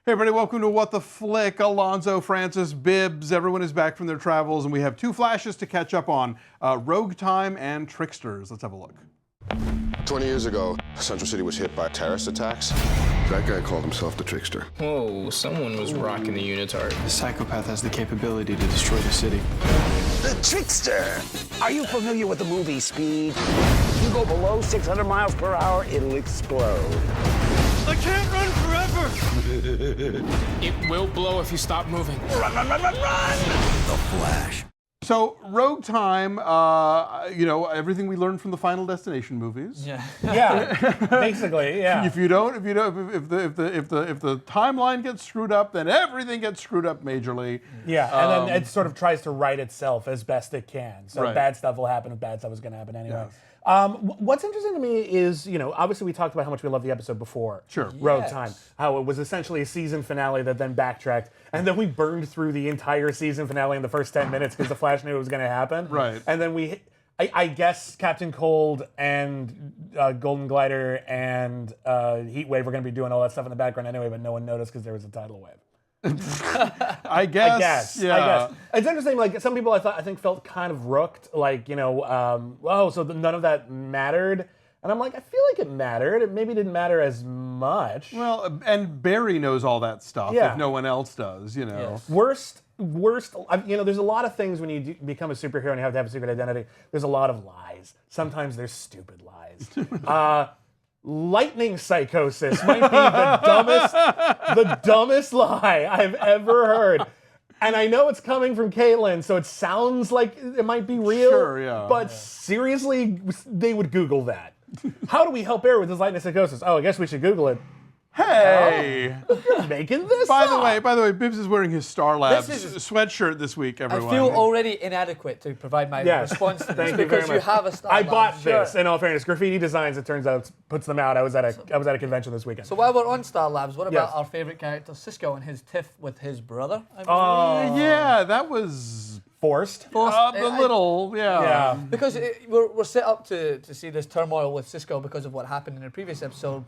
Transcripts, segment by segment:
Hey everybody, welcome to What the Flick. Alonso, Francis, Bibbs, everyone is back from their travels, and we have two flashes to catch up on, Rogue Time and Tricksters. Let's have a look. 20 years ago, Central City was hit by terrorist attacks. That guy called himself the Trickster. Whoa, someone was rocking the unitard. The psychopath has the capability to destroy the city. The Trickster! Are you familiar with the movie Speed? You go below 600 miles per hour, it'll explode. I can't run forever! It will blow if you stop moving. Run, run, run, run, run! The Flash. So, Rogue Time, everything we learned from the Final Destination movies. Yeah, basically, yeah. If the timeline gets screwed up, then everything gets screwed up majorly. Yeah, and then it sort of tries to right itself as best it can. So Right. bad stuff will happen if bad stuff is going to happen anyway. Yes. What's interesting to me is, obviously we talked about how much we loved the episode before. Sure. Rogue Time. How it was essentially a season finale that then backtracked. And then we burned through the entire season finale in the first 10 minutes because the Flash knew it was going to happen. Right. And then I guess Captain Cold and Golden Glider and Heat Wave were going to be doing all that stuff in the background anyway, but no one noticed because there was a tidal wave. I guess. Yeah. It's interesting. Like some people, I think felt kind of rooked. Like so none of that mattered. And I'm like, I feel like it mattered. It maybe didn't matter as much. Well, and Barry knows all that stuff Yeah. if no one else does, Yes. Worst. There's a lot of things when you become a superhero and you have to have a secret identity. There's a lot of lies. Sometimes there's stupid lies. Lightning psychosis might be the dumbest lie I've ever heard. And I know it's coming from Caitlin, so it sounds like it might be real. Sure, yeah. But seriously, they would Google that. How do we help Barry with his lightning psychosis? Oh, I guess we should Google it. Hey! You're making this By up. the way, Bibbs is wearing his Star Labs This is- sweatshirt this week, everyone. I feel already inadequate to provide my Yes. response to this Thank you because very you much. have a Star I Labs bought this, shirt. in all fairness. Graffiti Designs, it turns out, puts them out. I was at a convention this weekend. So while we're on Star Labs, what about Yes. our favourite character, Cisco, and his tiff with his brother? Yeah, that was Forced. yeah. Because we're set up to see this turmoil with Cisco because of what happened in the previous episode,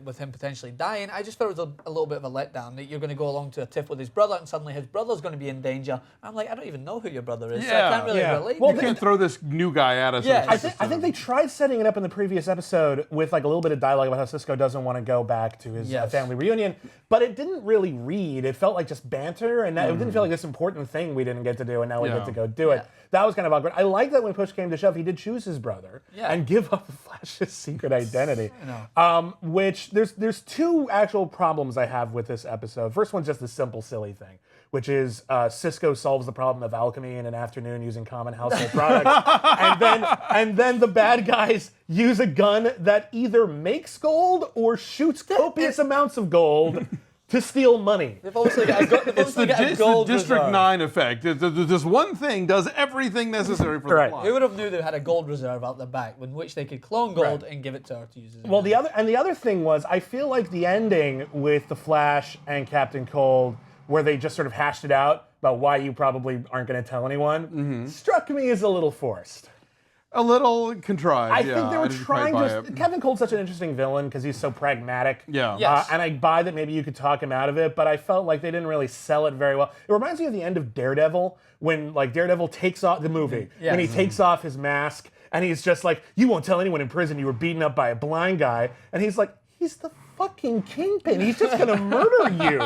with him potentially dying. I just thought it was a little bit of a letdown that you're going to go along to a tiff with his brother and suddenly his brother's going to be in danger. I'm like, I don't even know who your brother is, so I can't really relate. Well, you can't throw this new guy at us. Yeah. I think they tried setting it up in the previous episode with like a little bit of dialogue about how Cisco doesn't want to go back to his family reunion, but it didn't really read. It felt like just banter, and it didn't feel like this important thing we didn't get to do, and now we get to go do it. That was kind of awkward. I like that when push came to shove, he did choose his brother and give up Flash's secret identity. Which there's two actual problems I have with this episode. First one's just a simple, silly thing, which is Cisco solves the problem of alchemy in an afternoon using common household products, and then the bad guys use a gun that either makes gold or shoots copious amounts of gold to steal money. They've obviously got a gold District reserve. 9 effect. This one thing does everything necessary for the plot. Who would have knew they had a gold reserve out the back in which they could clone gold and give it to her to use as Well, the other thing was, I feel like the ending with the Flash and Captain Cold, where they just sort of hashed it out about why you probably aren't going to tell anyone, struck me as a little forced. A little contrived. I think they were trying to. Captain Cold's such an interesting villain because he's so pragmatic. Yeah. Yes. And I buy that maybe you could talk him out of it, but I felt like they didn't really sell it very well. It reminds me of the end of Daredevil, when like Daredevil takes off the movie, when he takes off his mask, and he's just like, "You won't tell anyone in prison you were beaten up by a blind guy," and he's like, "He's the fucking Kingpin. He's just gonna murder you."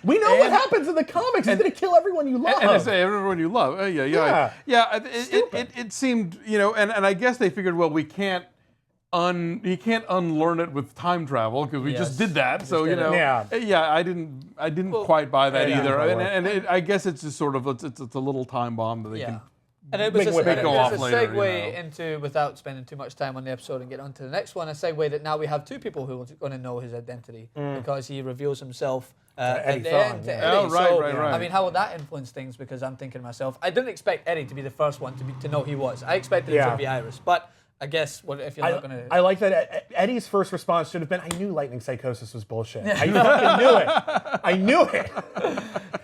We know what happens in the comics. He's going to kill everyone you love. And I say everyone you love. It seemed, and I guess they figured, well, you can't unlearn it with time travel because we just did that. So I didn't quite buy that either. I guess it's just sort of it's a little time bomb that they can. And it was a later, segue into, without spending too much time on the episode and get on to the next one, a segue that now we have two people who are going to know his identity because he reveals himself at the end to Eddie. Oh, right. I mean, how would that influence things? Because I'm thinking to myself, I didn't expect Eddie to be the first one to know he was. I expected it to be Iris, but I guess if you're not going to... I like that Eddie's first response should have been, I knew lightning psychosis was bullshit. I fucking knew it. I knew it.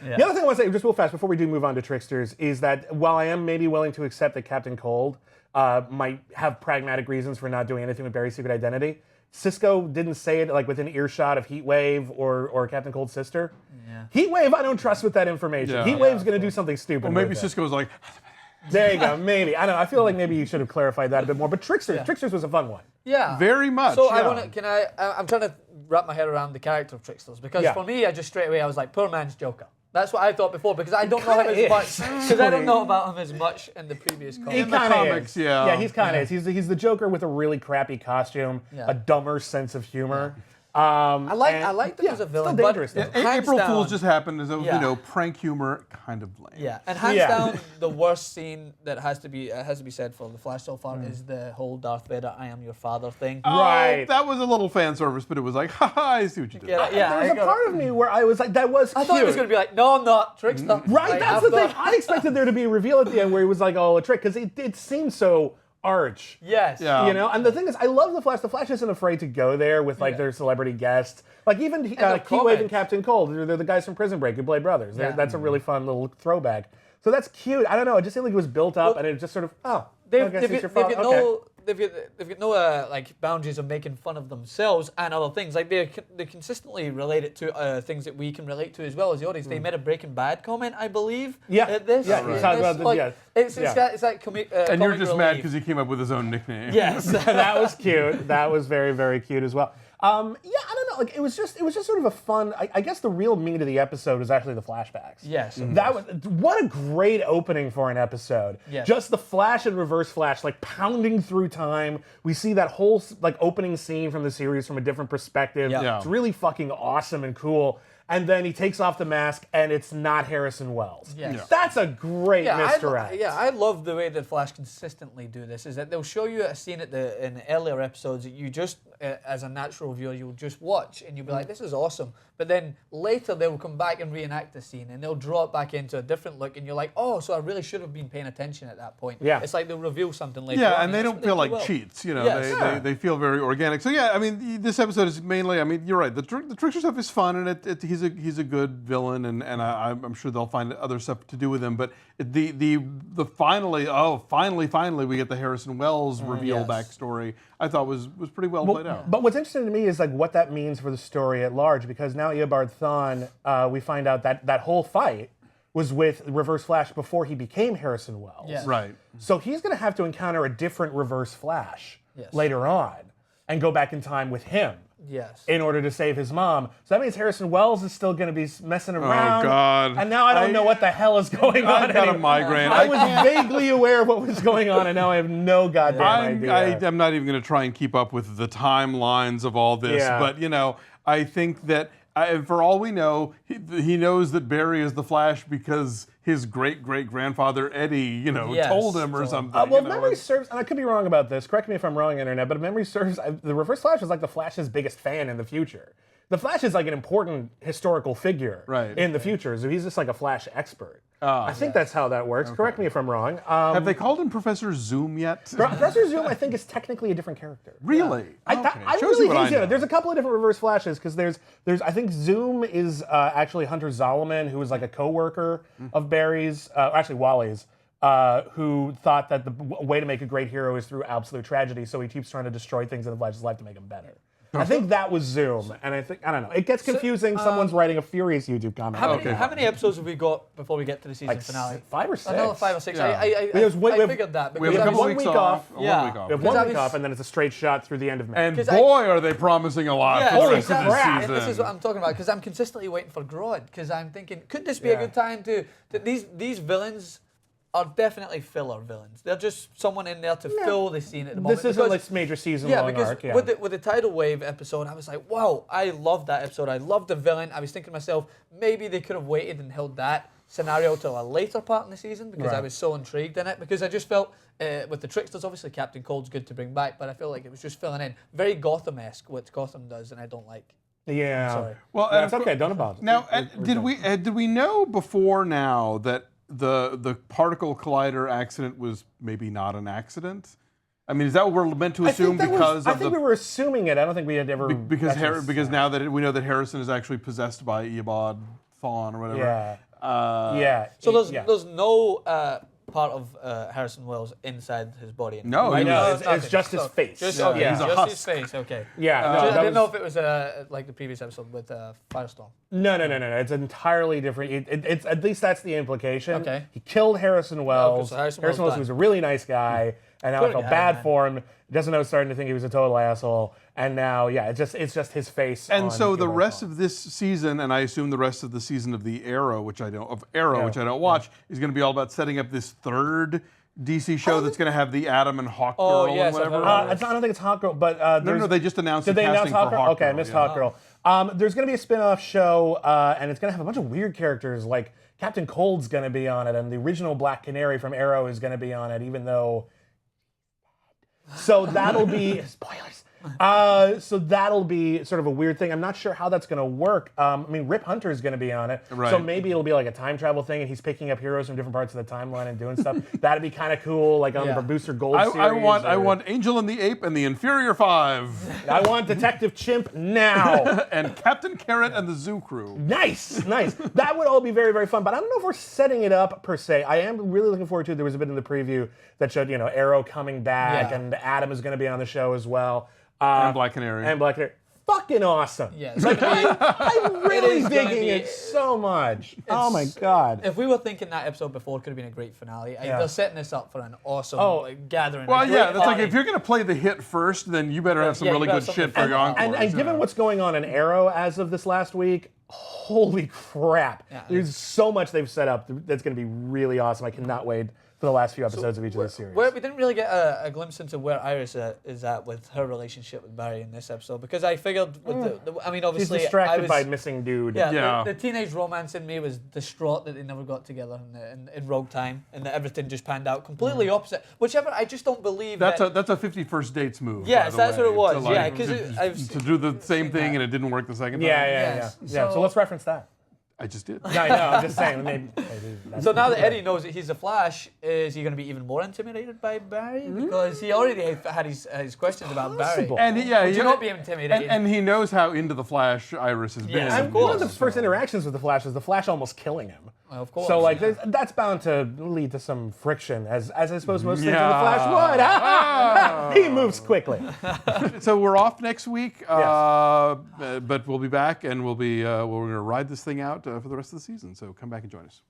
The other thing I want to say, just real fast, before we do move on to Tricksters, is that while I am maybe willing to accept that Captain Cold might have pragmatic reasons for not doing anything with Barry's secret identity, Cisco didn't say it like within earshot of Heatwave or Captain Cold's sister. Yeah. Heatwave, I don't trust with that information. Yeah. Heatwave's going to do something stupid. Well, maybe with Cisco was like, there you go. Maybe I don't know. I feel like maybe you should have clarified that a bit more. But Tricksters was a fun one. Yeah, very much. So yeah. I'm trying to wrap my head around the character of Tricksters because for me, I just straight away I was like, poor man's Joker. That's what I thought before because I don't know him as much because I don't know about him as much in the previous comics. In the comics, yeah. Yeah, he's kind of is. He's the Joker with a really crappy costume, a dumber sense of humor. I like him as a villain. Still dangerous. But April Fool's just happened as a prank humor, kind of lame. Yeah, and hands down, the worst scene that has to be said for the Flash so far is the whole Darth Vader, "I am your father" thing. Right. That was a little fan service, but it was like, haha, I see what you did. Yeah, there was a part of me where I was like, that was cute. I thought he was going to be like, no, I'm not, Trickster. Right, like, that's the thing. I expected there to be a reveal at the end where he was like, oh, a trick, because it seemed so arch. Yes. Yeah. You know, and the thing is, I love the Flash. The Flash isn't afraid to go there with like their celebrity guests. Like even Heatwave and Captain Cold, they're the guys from Prison Break who play brothers. That's a really fun little throwback. So that's cute. I don't know. It just seemed like it was built up, and it just sort of They've got no like boundaries of making fun of themselves and other things. Like they consistently relate it to things that we can relate to as well as the audience. They made a Breaking Bad comment, I believe. Yeah. At this. Yeah. Right. Talk about this. It's like and you're just mad because he came up with his own nickname. Yes. That was cute. That was very, very cute as well. I don't know. Like it was just sort of a fun. I guess the real meat of the episode was actually the flashbacks. Yes. That was what a great opening for an episode. Yes. Just the Flash and Reverse Flash like pounding through time. We see that whole like opening scene from the series from a different perspective. Yeah. It's really fucking awesome and cool. And then he takes off the mask, and it's not Harrison Wells. Yes. Yeah. That's a great misdirect. I love the way that Flash consistently do this. Is that they'll show you a scene in the earlier episodes that you just, as a natural viewer, you'll just watch, and you'll be like, "This is awesome." But then later they will come back and reenact the scene, and they'll draw it back into a different look, and you're like, "Oh, so I really should have been paying attention at that point." Yeah. It's like they'll reveal something later. Yeah, on, and they don't feel like cheats. You know, Yes. they feel very organic. So yeah, I mean, this episode is mainly. I mean, you're right. The Trickster stuff is fun, and he's a good villain, and I'm sure they'll find other stuff to do with him. But the finally we get the Harrison Wells reveal backstory. I thought was pretty well played out. But what's interesting to me is like what that means for the story at large, because now Eobard Thawne, we find out that whole fight was with Reverse Flash before he became Harrison Wells. Yes. Right. So he's going to have to encounter a different Reverse Flash later on and go back in time with him. Yes. In order to save his mom. So that means Harrison Wells is still going to be messing around. Oh, God. And now I don't know what the hell is going on. I've got a migraine. I was vaguely aware of what was going on, and now I have no goddamn idea. I'm not even going to try and keep up with the timelines of all this. Yeah. But, you know, I think that for all we know, he knows that Barry is the Flash because his great-great-grandfather Eddie, told him or something. Well, if memory serves, and I could be wrong about this, correct me if I'm wrong, Internet, but if memory serves, the Reverse Flash is like the Flash's biggest fan in the future. The Flash is like an important historical figure in the future, so he's just like a Flash expert. I think that's how that works. Okay. Correct me if I'm wrong. Have they called him Professor Zoom yet? Professor Zoom, I think, is technically a different character. Really? I really think there's a couple of different Reverse Flashes, because there's I think Zoom is actually Hunter Zolomon, who was like a co-worker of Barry's, actually Wally's, who thought that the way to make a great hero is through absolute tragedy, so he keeps trying to destroy things in the Flash's life to make him better. I think that was Zoom, and I don't know. It gets confusing. Someone's writing a furious YouTube comment. How many episodes have we got before we get to the season finale? 5 or 6. Another 5 or 6. Yeah. I figured that. We have one week off. We have 1 week off, and then it's a straight shot through the end of May. And boy, are they promising a lot for the rest of the season. This is what I'm talking about, because I'm consistently waiting for Grodd, because I'm thinking, could this be a good time to these villains are definitely filler villains. They're just someone in there to fill the scene at the moment. This isn't like major season-long arc. With the Tidal Wave episode, I was like, wow, I loved that episode. I loved the villain. I was thinking to myself, maybe they could have waited and held that scenario till a later part in the season, because I was so intrigued in it. Because I just felt, with the Tricksters, obviously Captain Cold's good to bring back, but I feel like it was just filling in. Very Gotham-esque, what Gotham does, and I don't like. Yeah. Sorry. Well, that's okay. Don't apologize. Now, did we know before now that the particle collider accident was maybe not an accident? I mean, is that what we're meant to assume because I think we were assuming it. I don't think we had ever because now that we know that Harrison is actually possessed by Eobard Thawne or whatever. Yeah. So there's no part of Harrison Wells inside his body? No, Right he now, was- it's nothing. just his face. Just, Yeah. okay, Yeah. He's a just husk. his face. Okay. Yeah, no, I that didn't was- know if it was like the previous episode with Firestorm. No. It's entirely different. It's at least that's the implication. Okay. He killed Harrison Wells. so Harrison Wells Wells was a really nice guy, and now I Good felt guy, bad man. for him. He doesn't know, starting to think he was a total asshole, and now, yeah, it's just his face. And on so the Game of rest Thrones. of this season, and I assume the rest of the season of the Arrow, which I don't watch, is going to be all about setting up this third DC show that's going to have the Adam and Hawk Girl Oh, yes, and I've whatever. heard of I don't think it's Hawk Girl, but No, they just announced Did the they announce casting Hawk for Girl? Hawk Okay, I Girl, missed yeah. Hawk Girl. There's going to be a spin-off show, and it's going to have a bunch of weird characters. Like Captain Cold's going to be on it, and the original Black Canary from Arrow is going to be on it, even though. So that'll be spoilers. So that'll be sort of a weird thing. I'm not sure how that's going to work. I mean, Rip Hunter is going to be on it, so Right. maybe it'll be like a time travel thing, and he's picking up heroes from different parts of the timeline and doing stuff. That'd be kind of cool, like on Yeah. the Booster Gold I series. want Angel and the Ape and the Inferior Five, I want Detective Chimp now. and Captain Carrot and the Zoo Crew. Nice. That would all be very, very fun. But I don't know if we're setting it up per se. I am really looking forward to it. There was a bit in the preview that showed, Arrow coming back, Yeah. and Adam is going to be on the show as well. And Black Canary. And Black Canary. Fucking awesome. Yeah, Like, I'm really is gonna digging be- it so much. Oh my God. If we were thinking that episode before, it could have been a great finale. They're setting this up for an awesome gathering. Well, a great yeah, that's like party. if you're going to play the hit first, then you better have some Yeah, you really better good have shit for something your fun. encore. And given what's going on in Arrow as of this last week, holy crap. Yeah. There's so much they've set up that's going to be really awesome. I cannot wait for the last few episodes of each of the series. We didn't really get a glimpse into where Iris is at with her relationship with Barry in this episode, because I figured with I mean, She's obviously distracted I was, by missing dude. Yeah, Yeah. The teenage romance in me was distraught that they never got together in Rogue Time, and that everything just panned out completely opposite. Whichever, I just don't believe That's that. a 51st dates move. Yes, by the that's way, what it was, to, like, yeah, 'cause to- I've to do the same seen thing that. and it didn't work the second time. Yeah. Yes. So So- let's reference that. I just did. No, I'm just saying. Maybe that's So now that Eddie knows that he's the Flash, is he going to be even more intimidated by Barry? Because he already had his questions about Barry. possible. And Would you not be intimidated? And he knows how into the Flash Iris has been. Yes, And of one of course. the first interactions with the Flash is the Flash almost killing him. Well, of course. So like yeah. that's bound to lead to some friction, as I suppose most things in the Yeah. Flash would. He moves quickly. So we're off next week, but we'll be back and we're going to ride this thing out for the rest of the season. So come back and join us.